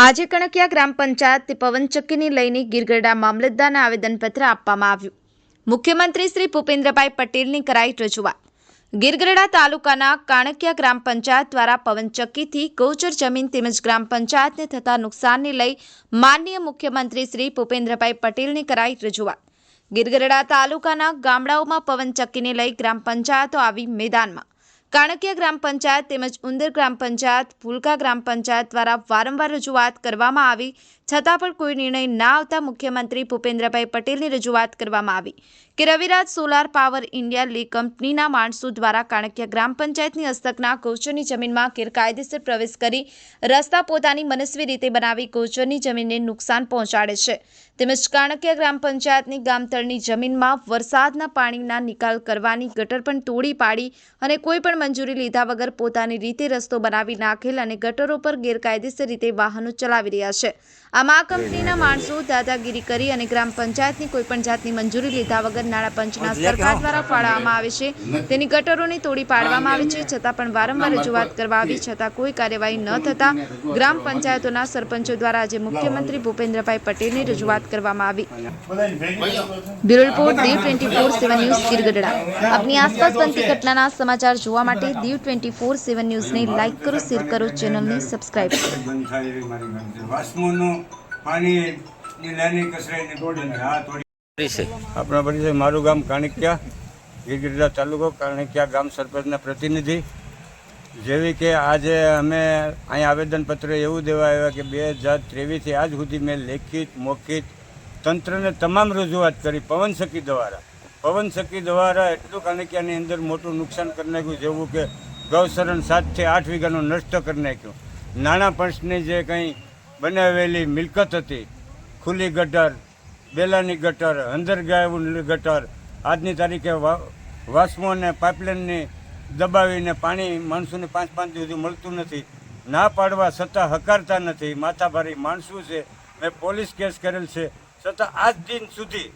આજે કણકિયા ગ્રામ પંચાયત પવનચક્કીને લઈને ગીરગઢડા મામલતદારને આવેદનપત્ર આપવામાં આવ્યું। મુખ્યમંત્રી શ્રી ભૂપેન્દ્રભાઈ પટેલની કરાઈ રજૂઆત। ગીરગઢડા તાલુકાના કાણકિયા ગ્રામ પંચાયત દ્વારા પવનચક્કીથી ગૌચર જમીન તેમજ ગ્રામ પંચાયતને થતા નુકસાનને લઈ માનનીય મુખ્યમંત્રી શ્રી ભૂપેન્દ્રભાઈ પટેલની કરાઈ રજૂઆત। ગીરગઢડા તાલુકાના ગામડાઓમાં પવનચક્કીને લઈ ગ્રામ પંચાયતો આવી મેદાનમાં। કાણકિયા ગ્રામ પંચાયત તેમજ ઉંદર ગ્રામ પંચાયત, ફુલકા ગ્રામ પંચાયત દ્વારા વારંવાર રજૂઆત કરવામાં આવી છતાં પણ કોઈ નિર્ણય ના આવતા મુખ્યમંત્રી ભૂપેન્દ્રભાઈ પટેલની રજૂઆત કરવામાં આવી કે રવિરાજ સોલાર પાવર ઇન્ડિયા લી કંપનીના માણસો દ્વારા કાણકિયા ગ્રામ પંચાયતની હસ્તકના ગૌચરની જમીનમાં ગેરકાયદેસર પ્રવેશ કરી રસ્તા પોતાની મનસ્વી રીતે બનાવી ગૌચરની જમીનને નુકસાન પહોંચાડે છે તેમજ કાણકિયા ગ્રામ પંચાયતની ગામતળની જમીનમાં વરસાદના પાણીના નિકાલ કરવાની ગટર પણ તોડી પાડી અને કોઈ પણ મંજૂરી લીધા વગર પોતાની રીતે રસ્તો બનાવી નાખેલ અને ગટરો પર ગેરકાયદેસર રીતે વાહનો ચલાવી રહ્યા છે। આમાં આ કંપનીના માણસો દાદાગીરી કરી અને ગ્રામ પંચાયતની કોઈ પણ જાતની મંજૂરી લીધા વગર નાણાં પંચના સરકાર દ્વારા ફાળવવામાં આવે છે તેની ગટરોને તોડી પાડવામાં આવે છે છતાં પણ વારંવાર રજૂઆત કરવા આવી છતાં કોઈ કાર્યવાહી ન થતા ગ્રામ પંચાયતોના સરપંચો દ્વારા આજે મુખ્યમંત્રી ભૂપેન્દ્રભાઈ પટેલની રજૂઆત કરવામાં આવી। Bureau report Diu 24/7 news Gir Gadhada. अपनी आसपास बनती घटनाना समाचार જોવા માટે દીવ 24/7 ન્યૂઝને લાઈક કરો, શેર કરો, ચેનલને સબસ્ક્રાઇબ કરો। આપણા પરિચય મારું ગામ કાણકિયા, ગીરગઢડા તાલુકો, કાણકિયા ગામ સરપંચના પ્રતિનિધિ। જેવી કે આજે અમે અહીંયા આવેદનપત્ર એવું દેવા આવ્યા કે 2023થી આજ સુધી મેં લેખિત મૌખિક તંત્રને તમામ રજૂઆત કરી। પવનચક્કી દ્વારા એટલું કાણકિયાની અંદર મોટું નુકસાન કરી નાખ્યું, જેવું કે ગૌશરણ 7 થી 8 વીઘાનું નષ્ટ કરી નાખ્યું। નાણાં પંચની જે કંઈ બનાવેલી મિલકત હતી, ખુલ્લી ગટર, બેલાની ગટર, અંદરગાળાની ગટર, આજની તારીખે વાસ્મો અને પાઇપલાઇનની દબાવીને પાણી માણસોને 5-5 સુધી મળતું નથી। ના પાડવા છતાં હકારતા નથી। માથાભારી માણસો છે, મેં પોલીસ કેસ કરેલ છે, છતાં આજ દિન સુધી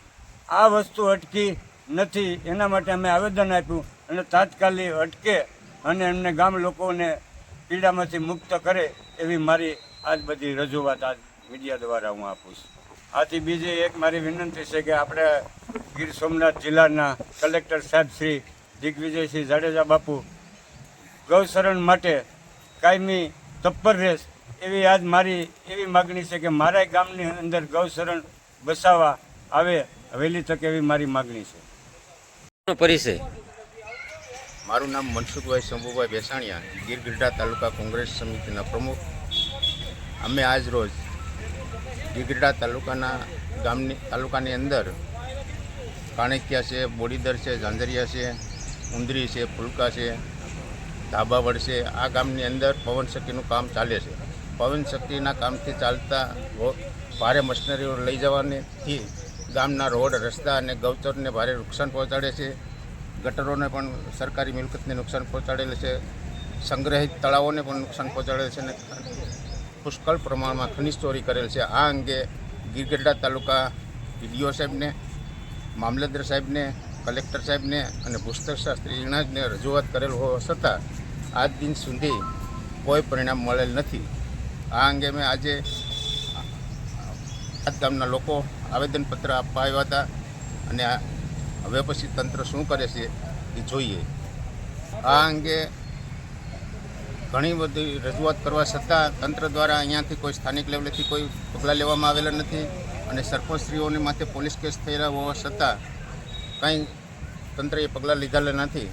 આ વસ્તુ અટકી નથી। એના માટે અમે આવેદન આપ્યું અને તાત્કાલિક અટકે અને એમને ગામ લોકોને પીડામાંથી મુક્ત કરે એવી મારી આજ બધી રજૂઆત આજ મીડિયા દ્વારા હું આપું છું। આથી બીજી એક મારી વિનંતી છે કે આપણે ગીર સોમનાથ જિલ્લાના કલેક્ટર સાહેબ શ્રી દિગ્વિજયસિંહ જાડેજા બાપુ ગૌશરણ માટે કાયમી તત્પર રહેશ એવી આજ મારી એવી માગણી છે કે મારા ગામની અંદર ગૌશરણ બસાવવા આવે વહેલી તકે એવી મારી માગણી છે। પરિચય મારું નામ મનસુખભાઈ શંભુભાઈ બેસાણીયા, ગીરગઢડા તાલુકા કોંગ્રેસ સમિતિના પ્રમુખ। અમે આજ રોજ ગીરગઢડા તાલુકાની અંદર કાણકિયા છે, બોડીદર છે, ઝાંઝરિયા છે, ઉંદરી છે, ફુલકા છે, ધાબાવડ છે, આ ગામની અંદર પવનચક્કીનું કામ ચાલે છે। પવનચક્કીના કામથી ચાલતા ભારે મશીનરીઓ લઈ જવાથી ગામના રોડ, રસ્તા અને ગૌચરને ભારે નુકસાન પહોંચાડે છે। ગટરોને પણ સરકારી મિલકતને નુકસાન પહોંચાડેલ છે। સંગ્રહિત તળાવોને પણ નુકસાન પહોંચાડેલ છે અને પુષ્કળ પ્રમાણમાં ખનિજ ચોરી કરેલ છે। આ અંગે ગીરગઢડા તાલુકા ડીડીઓ સાહેબને, મામલતદાર સાહેબને, કલેક્ટર સાહેબને અને ભૂસ્તરશાસ્ત્રી ઇણાજને રજૂઆત કરેલ હોવા છતાં આજ દિન સુધી કોઈ પરિણામ મળેલ નથી। આ અંગે મેં આજે આ ગામના લોકો આવેદનપત્ર આપવા આવ્યા હતા અને હવે પછી તંત્ર શું કરે છે એ જોઈએ। આ અંગે ઘણી બધી રજૂઆત કરવા છતાં તંત્ર દ્વારા અહીંયાથી કોઈ સ્થાનિક લેવલેથી કોઈ પગલાં લેવામાં આવેલા નથી અને સરપંચશ્રીઓને માથે પોલીસ કેસ થયેલા હોવા છતાં કંઈ તંત્રએ પગલાં લીધેલા નથી।